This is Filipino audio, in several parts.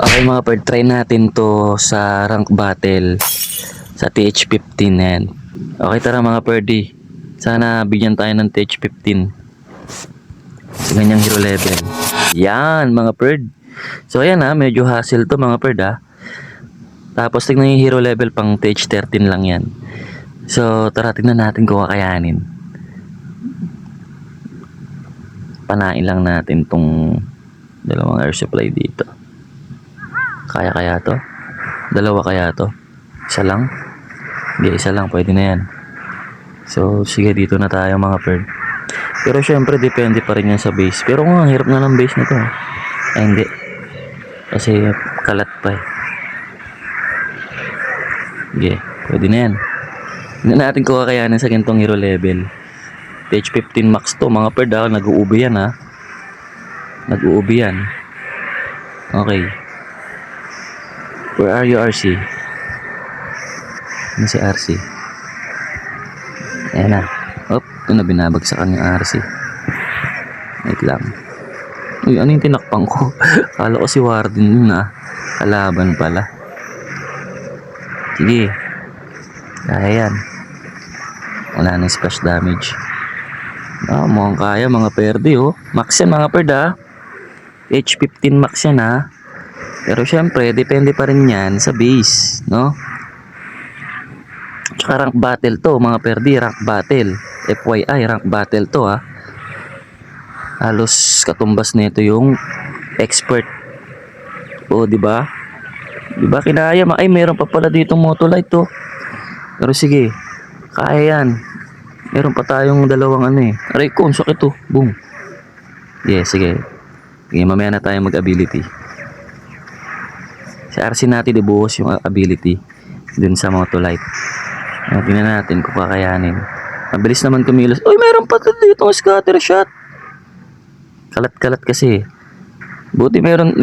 Okay mga bird, try natin to sa rank battle sa TH15 yan. Okay, tara mga birdie. Sana bigyan tayo ng TH15 sa ganyang hero level. Yan mga bird. So ayan medyo hassle to mga bird Tapos tignan yung hero level pang TH13 lang yan. So tara tignan natin kung kakayanin. Panain lang natin tong dalawang air supply dito. Kaya to? Dalawa kaya to? Isa lang? Hindi, isa lang. Pwede na yan. So, sige, dito na tayo mga bird. Pero syempre, depende pa rin yan sa base. Pero ang hirap na ng base na to. Ay, hindi. Kasi kalat pa eh. Sige, pwede na yan. Hindi natin kung kakayanin sa ganitong hero level. TH15 max to mga bird nag-uubi yan Nag-uubi yan. Okay. Where are you, RC? Ano si RC? Ayan na. Ito na binabagsakan yung RC. Wait lang. Uy, ano yung tinakpang ko? Kala ko si Warden yun Kalaban pala. Sige. Kaya yan. Wala na splash damage. Mukhang kaya mga perde Max yan mga perd H15 max yan Pero syempre, depende pa rin yan sa base, no? Tsaka rank battle to, mga perdi, rank battle. FYI, rank battle to Halos katumbas nito yung expert. Di ba? Di ba kinaya? Ay, meron pa pala dito motolite Pero sige, kaya yan. Meron pa tayong dalawang Aray ko, sakit Boom. Sige. Sige, mamaya na tayo mag-ability. Si RC natin ibuhos yung ability dun sa motolite. Tingnan natin kung kakayanin. Mabilis naman kumilos. Uy, meron pa dito scatter shot. Kalat-kalat kasi. Buti merong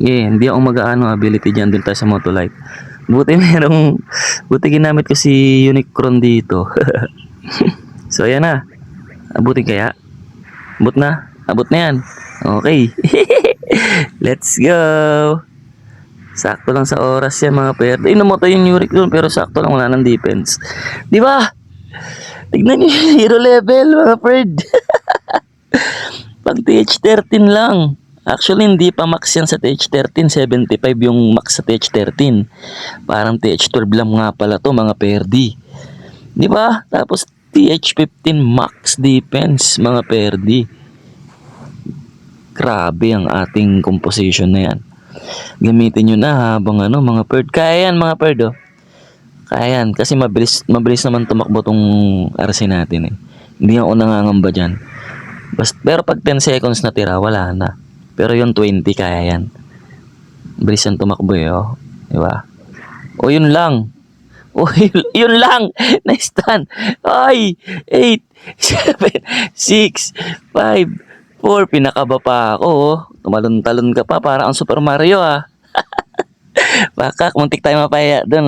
hindi ako mag-aano ability dyan dun tayo sa motolite. Buti ginamit ko si Unicron dito. So ayan na. Abutin kaya? Abot na yan. Okay. Let's go. Sakto lang sa oras yan mga perde. Namatay yung Yurik doon pero sakto lang, wala ng defense. Di ba? Tignan niyo yung hero level mga perde. Pag TH13 lang. Actually hindi pa max yan sa TH13. 75 yung max sa TH13. Parang TH12 lang nga pala to mga perde. Di ba? Tapos TH15 max defense mga perde. Grabe ang ating composition na yan. Gamitin nyo na habang mga bird. Kaya yan mga bird Kaya yan. Kasi mabilis naman tumakbo tong RC natin Hindi ako nangangamba dyan. Pero pag 10 seconds na tira, wala na. Pero yung 20 kaya yan. Mabilis yan tumakbo Diba? Yun lang. Yun lang. Nice done. Ay, 8, 7, 6, 5, 4. Pinakaba pa ako Tumalon-talon ka pa. Parang ang Super Mario Baka muntik tayo mapaya doon